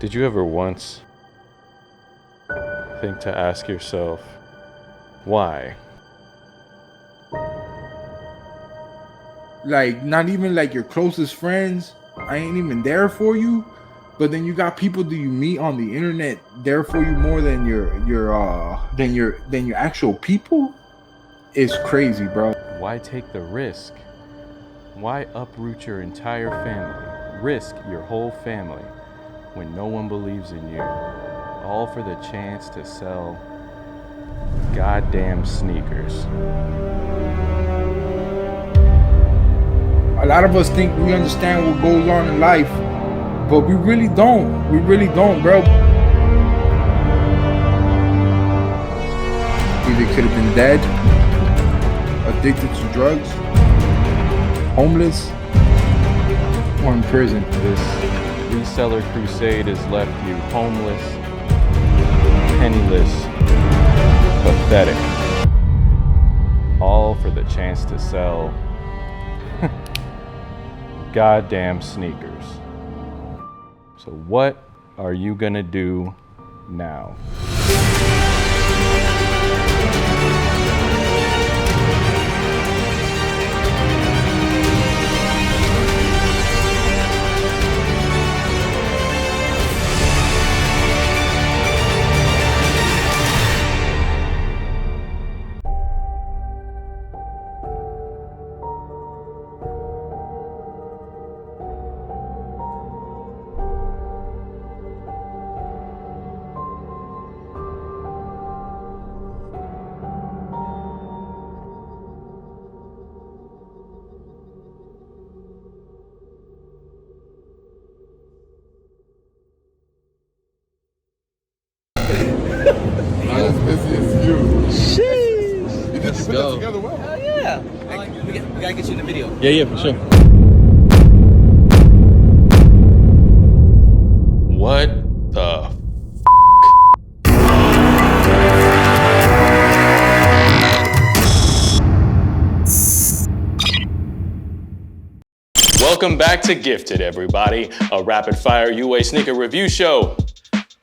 Did you ever once think to ask yourself, why? Like, not even like your closest friends, I ain't even there for you. But then you got people that you meet on the internet there for you more than your actual people. It's crazy, bro. Why take the risk? Why uproot your entire family, risk your whole family when no one believes in you, all for the chance to sell goddamn sneakers? A lot of us think we understand what goes on in life, but we really don't. We really don't, bro. Either could have been dead, addicted to drugs, homeless, or in prison. This reseller crusade has left you homeless, penniless, pathetic. All for the chance to sell goddamn sneakers. So what are you gonna do now? Not as busy as you. Sheesh. You did put that together well. Hell yeah. We gotta get you in the video. Yeah, for sure. What the Welcome back to Gifted, everybody, a rapid-fire UA sneaker review show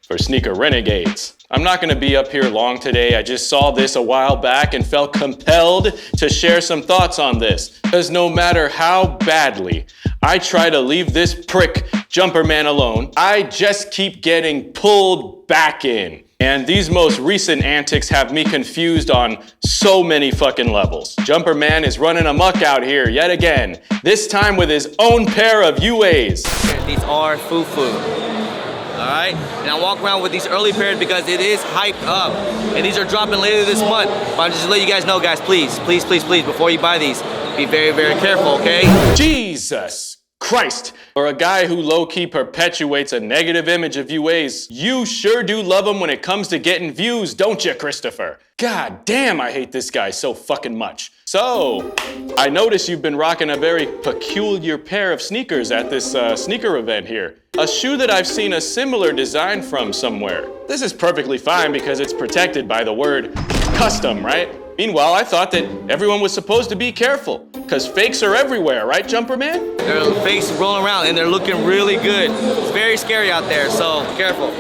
for sneaker renegades. I'm not gonna be up here long today. I just saw this a while back and felt compelled to share some thoughts on this. Because no matter how badly I try to leave this prick Jumperman alone, I just keep getting pulled back in. And these most recent antics have me confused on so many fucking levels. Jumperman is running amok out here yet again, this time with his own pair of UAs. These are foo-foo. Alright? And I walk around with these early pairs because it is hyped up. And these are dropping later this month. But I'm just to let you guys know, guys, please, before you buy these, be very, very careful, okay? Jesus Christ. For a guy who low-key perpetuates a negative image of UAs, you sure do love them when it comes to getting views, don't you, Christopher? God damn, I hate this guy so fucking much. So, I notice you've been rocking a very peculiar pair of sneakers at this sneaker event here. A shoe that I've seen a similar design from somewhere. This is perfectly fine because it's protected by the word custom, right? Meanwhile, I thought that everyone was supposed to be careful, because fakes are everywhere, right, Jumperman? There are fakes rolling around and they're looking really good. It's very scary out there, so careful.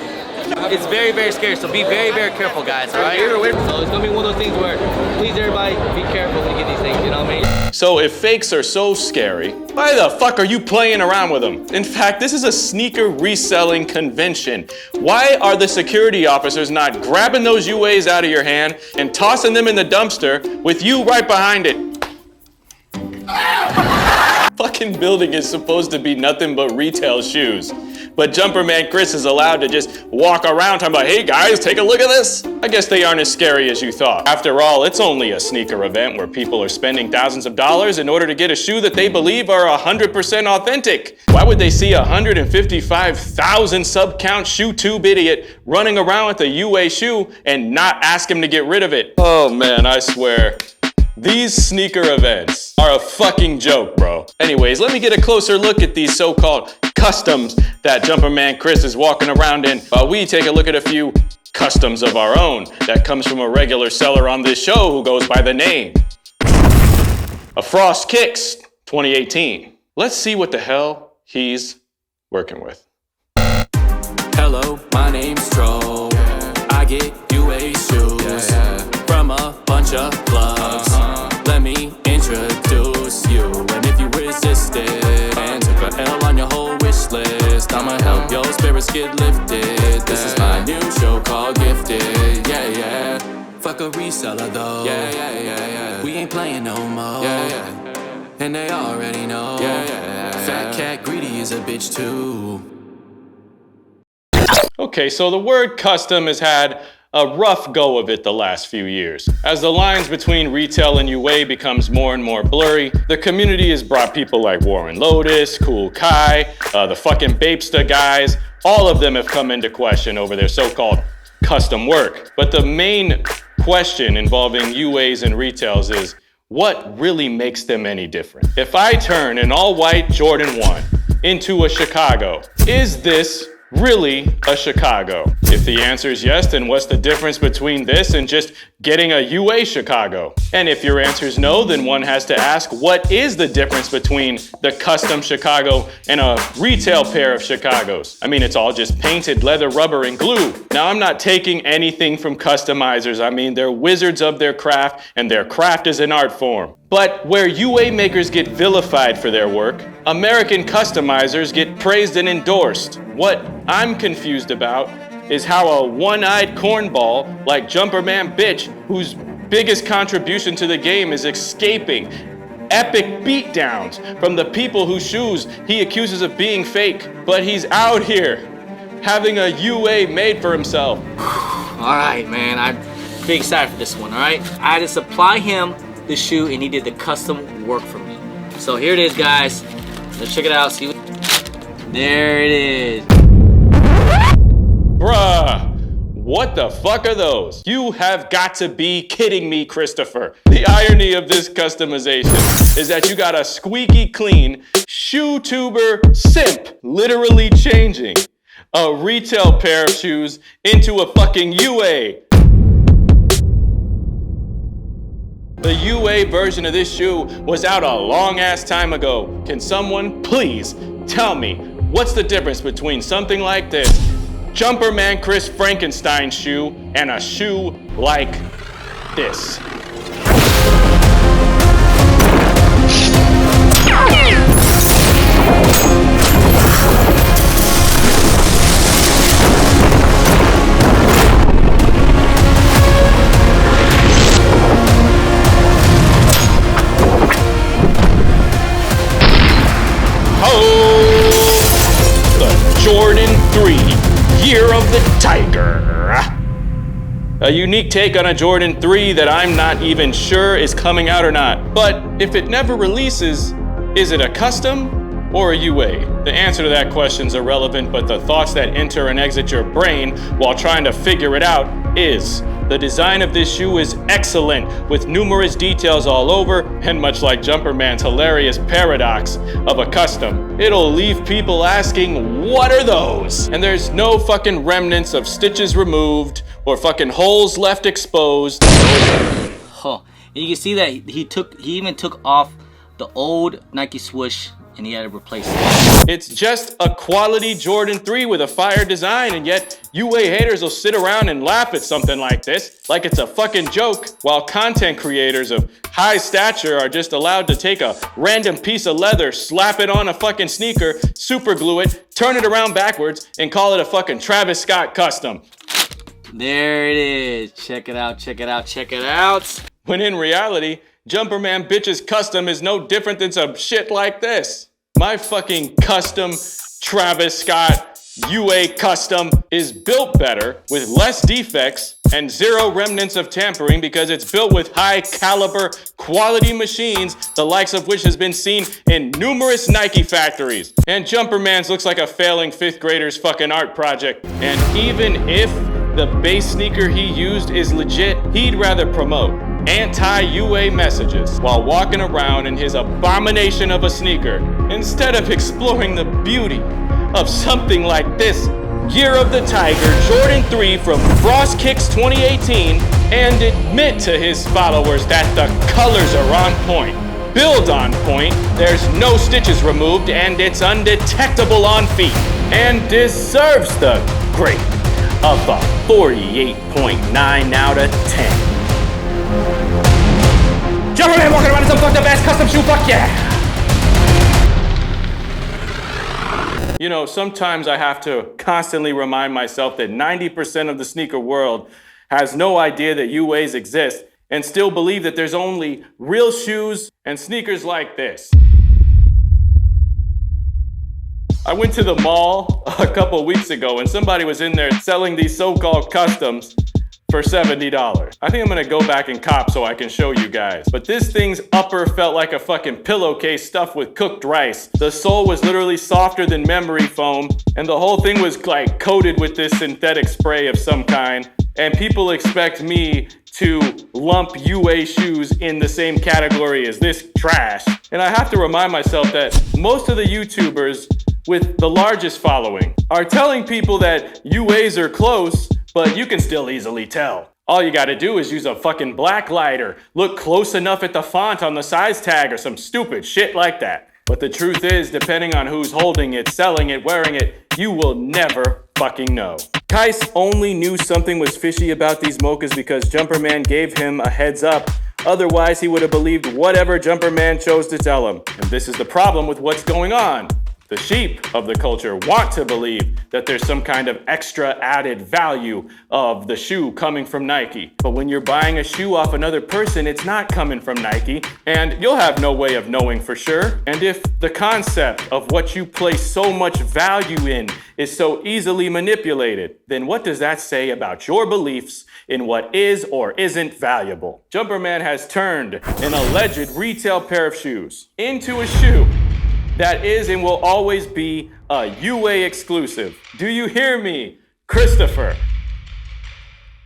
It's very, very scary, so be very, very careful, guys, all right? So it's gonna be one of those things where, please everybody, be careful when you get these things, you know what I mean? So if fakes are so scary, why the fuck are you playing around with them? In fact, this is a sneaker reselling convention. Why are the security officers not grabbing those UAs out of your hand and tossing them in the dumpster with you right behind it? Fucking building is supposed to be nothing but retail shoes. But Jumperman Chris is allowed to just walk around talking about, hey guys, take a look at this. I guess they aren't as scary as you thought. After all, it's only a sneaker event where people are spending thousands of dollars in order to get a shoe that they believe are 100% authentic. Why would they see a 155,000 sub count shoe tube idiot running around with a UA shoe and not ask him to get rid of it? Oh man, I swear. These sneaker events are a fucking joke, bro. Anyways, let me get a closer look at these so-called customs that Jumperman Chris is walking around in while we take a look at a few customs of our own that comes from a regular seller on this show who goes by the name of Frost Kicks 2018. Let's see what the hell he's working with. Hello, my name's Troll. I get UA shoes from a bunch of plugs. Let me introduce you. And if you resisted and took a L on your whole wish list, I'ma help your spirits get lifted. This is my new show called Gifted. Yeah, yeah. Fuck a reseller though. Yeah. We ain't playing no more. Yeah. And they already know. Yeah. Fat cat greedy is a bitch too. Okay, so the word custom has had a rough go of it the last few years. As the lines between retail and UA becomes more and more blurry, the community has brought people like Warren Lotus, Cool Kai, the fucking Bapesta guys. All of them have come into question over their so-called custom work. But the main question involving UAs and retails is, what really makes them any different? If I turn an all-white Jordan 1 into a Chicago, is this really a Chicago? If the answer is yes, then what's the difference between this and just getting a UA Chicago? And if your answer is no, then one has to ask, what is the difference between the custom Chicago and a retail pair of Chicagos? I mean, it's all just painted leather, rubber, and glue. Now, I'm not taking anything from customizers. I mean, they're wizards of their craft, and their craft is an art form. But where UA makers get vilified for their work, American customizers get praised and endorsed. What I'm confused about is how a one-eyed cornball like Jumperman Bitch, whose biggest contribution to the game is escaping epic beatdowns from the people whose shoes he accuses of being fake, but he's out here having a UA made for himself. All right, man, I'm pretty excited for this one, all right? I had to supply him the shoe and he did the custom work for me. So here it is, guys. Let's check it out, see what... There it is. Bruh, what the fuck are those? You have got to be kidding me, Christopher. The irony of this customization is that you got a squeaky clean shoe tuber simp literally changing a retail pair of shoes into a fucking UA. The UA version of this shoe was out a long ass time ago. Can someone please tell me what's the difference between something like this, Jumperman Chris Frankenstein shoe, and a shoe like this? The Jordan 3 Year of the Tiger. A unique take on a Jordan 3 that I'm not even sure is coming out or not. But if it never releases, is it a custom or a UA? The answer to that question is irrelevant, but the thoughts that enter and exit your brain while trying to figure it out is. The design of this shoe is excellent, with numerous details all over, and much like Jumperman's hilarious paradox of a custom, it'll leave people asking, what are those? And there's no fucking remnants of stitches removed or fucking holes left exposed. Huh. And you can see that he even took off the old Nike swoosh and he had to replace it. It's just a quality Jordan 3 with a fire design, and yet UA haters will sit around and laugh at something like this like it's a fucking joke, while content creators of high stature are just allowed to take a random piece of leather, slap it on a fucking sneaker, super glue it, turn it around backwards, and call it a fucking Travis Scott custom. There it is. Check it out, check it out, check it out. When in reality, Jumperman Bitch's custom is no different than some shit like this. My fucking custom Travis Scott UA custom is built better with less defects and zero remnants of tampering because it's built with high caliber quality machines, the likes of which has been seen in numerous Nike factories. And Jumperman's looks like a failing 5th grader's fucking art project. And even if the base sneaker he used is legit, he'd rather promote anti-UA messages while walking around in his abomination of a sneaker instead of exploring the beauty of something like this Year of the Tiger Jordan 3 from Frost Kicks 2018 and admit to his followers that the colors are on point, build on point, there's no stitches removed, and it's undetectable on feet, and deserves the grade of a 48.9 out of 10. Jumperman walking around in some fucked up ass custom shoe, fuck yeah! You know, sometimes I have to constantly remind myself that 90% of the sneaker world has no idea that UAs exist and still believe that there's only real shoes and sneakers like this. I went to the mall a couple weeks ago and somebody was in there selling these so-called customs for $70. I think I'm gonna go back and cop so I can show you guys. But this thing's upper felt like a fucking pillowcase stuffed with cooked rice. The sole was literally softer than memory foam, and the whole thing was like coated with this synthetic spray of some kind. And people expect me to lump UA shoes in the same category as this trash. And I have to remind myself that most of the YouTubers with the largest following are telling people that UAs are close, but you can still easily tell. All you gotta do is use a fucking black light or look close enough at the font on the size tag or some stupid shit like that. But the truth is, depending on who's holding it, selling it, wearing it, you will never fucking know. Kais only knew something was fishy about these mochas because Jumperman gave him a heads up. Otherwise, he would have believed whatever Jumperman chose to tell him. And this is the problem with what's going on. The sheep of the culture want to believe that there's some kind of extra added value of the shoe coming from Nike. But when you're buying a shoe off another person, it's not coming from Nike, and you'll have no way of knowing for sure. And if the concept of what you place so much value in is so easily manipulated, then what does that say about your beliefs in what is or isn't valuable? Jumperman has turned an alleged retail pair of shoes into a shoe that is and will always be a UA exclusive. Do you hear me, Christopher?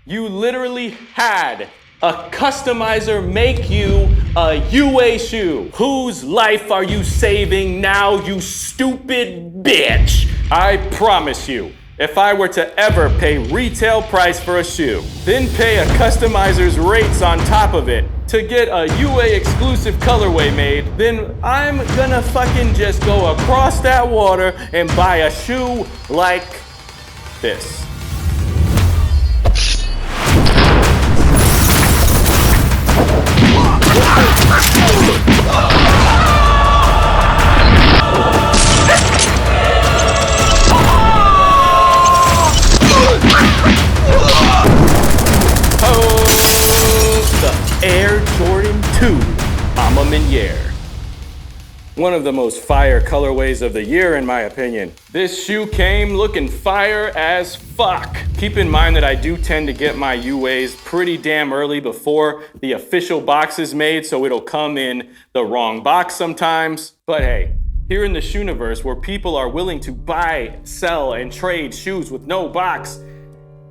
You literally had a customizer make you a UA shoe. Whose life are you saving now, you stupid bitch? I promise you, if I were to ever pay retail price for a shoe, then pay a customizer's rates on top of it to get a UA exclusive colorway made, then I'm gonna fucking just go across that water and buy a shoe like this. Air Jordan 2 Amaminiere. One of the most fire colorways of the year in my opinion. This shoe came looking fire as fuck. Keep in mind that I do tend to get my UAs pretty damn early before the official box is made, so it'll come in the wrong box sometimes. But hey, here in the Shooniverse where people are willing to buy, sell, and trade shoes with no box,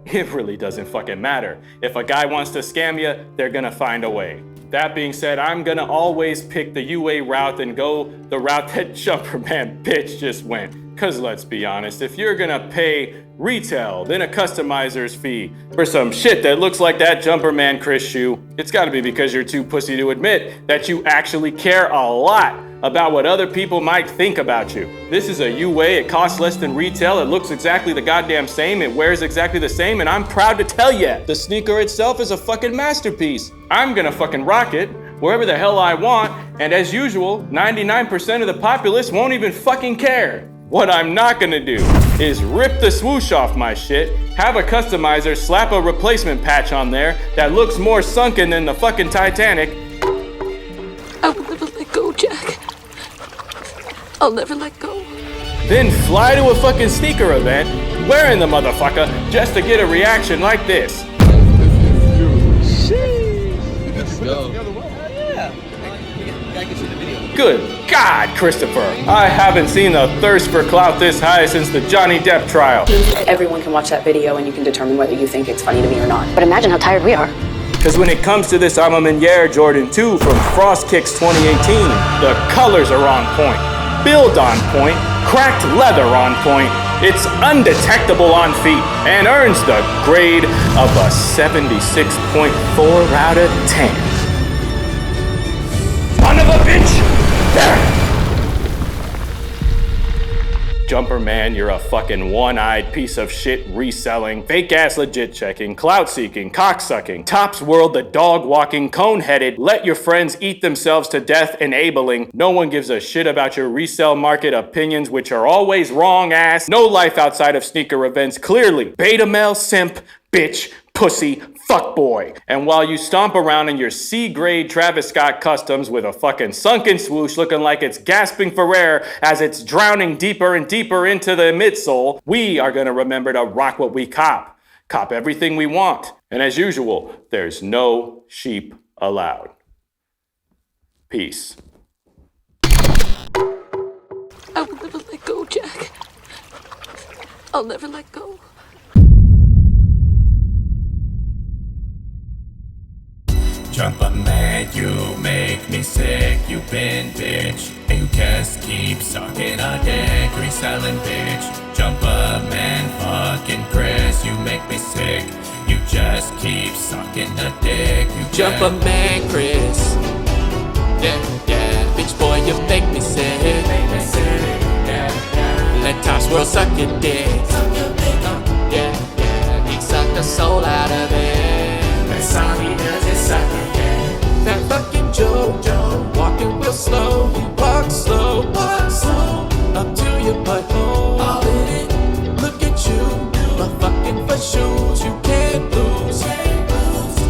it really doesn't fucking matter. If a guy wants to scam you, they're gonna find a way. That being said, I'm gonna always pick the UA route and go the route that Jumperman bitch just went. Cause let's be honest, if you're gonna pay retail, then a customizer's fee for some shit that looks like that Jumperman Chris shoe, it's gotta be because you're too pussy to admit that you actually care a lot about what other people might think about you. This is a UA, it costs less than retail, it looks exactly the goddamn same, it wears exactly the same, and I'm proud to tell you, the sneaker itself is a fucking masterpiece. I'm gonna fucking rock it wherever the hell I want, and as usual, 99% of the populace won't even fucking care. What I'm not gonna do is rip the swoosh off my shit, have a customizer slap a replacement patch on there that looks more sunken than the fucking Titanic. I will never let go, Jack. I'll never let go. Then fly to a fucking sneaker event, wearing the motherfucker, just to get a reaction like this. Let's go. Good God, Christopher. I haven't seen the thirst for clout this high since the Johnny Depp trial. Everyone can watch that video and you can determine whether you think it's funny to me or not. But imagine how tired we are. Because when it comes to this Amaminiere Jordan 2 from Frost Kicks 2018, the colors are on point, build on point, cracked leather on point, it's undetectable on feet, and earns the grade of a 76.4 out of 10. Son of a bitch! Jumperman, you're a fucking one-eyed piece of shit reselling, fake-ass legit checking, clout-seeking, cocksucking, Tops World the dog-walking, cone-headed, let your friends eat themselves to death enabling, no one gives a shit about your resale market opinions, which are always wrong ass, no life outside of sneaker events, clearly, beta male, simp, bitch, pussy, fuckboy. And while you stomp around in your C-grade Travis Scott customs with a fucking sunken swoosh looking like it's gasping for air as it's drowning deeper and deeper into the midsole, we are gonna remember to rock what we cop. Cop everything we want. And as usual, there's no sheep allowed. Peace. I will never let go, Jack. I'll never let go. Jumperman, you make me sick, you been bitch. And you just keep sucking a dick, reselling bitch. Jumperman, fucking Chris, you make me sick. You just keep sucking the dick. You Jumperman, Chris. Yeah, yeah, bitch boy, you make me sick. Let Tops World suck your dick. Yeah, yeah, he sucked the soul out of it. That's all he does is suck it. That fucking Joe, walking real slow. He walks slow, up to your butthole. All in it, look at you, but fucking for shoes you can't lose.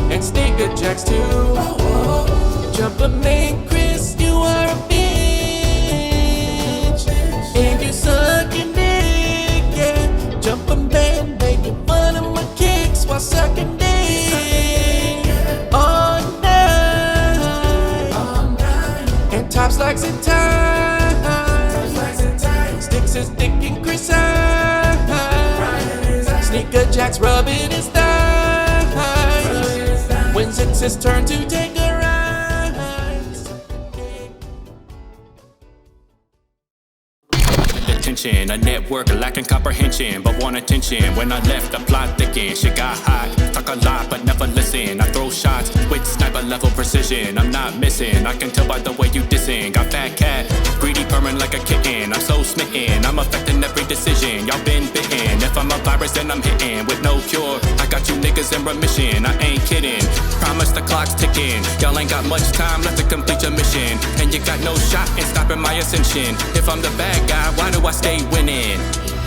And sneaker jacks too. Jumperman Chris, you are a bitch, and you sucking dick, yeah. Jumperman making fun of my kicks while sucking dick. Tops likes it tight. Sticks his dick in Chris' eye. Sneaker jacks rubbing his thighs. When it's his turn to take a ride. Attention, a network lacking comprehension, but want attention. When I left, the plot thickened. Shit got hot, talk a lot, but never listen. I throw shots with sniper level precision. I'm not missing, I can tell by the way you dissing. Got fat cat, greedy purring like a kitten. I'm so smitten, I'm affecting every decision. Y'all been bitten, if I'm a virus then I'm hitting. With no cure, I got you niggas in remission. I ain't kidding, promise the clock's ticking. Y'all ain't got much time left to complete your mission. And you got no shot in stopping my ascension. If I'm the bad guy, why do I stay winning?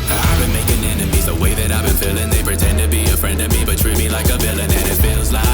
I've been making enemies the way that I've been feeling. They pretend to be a friend of me, but treat me like a villain. And it feels like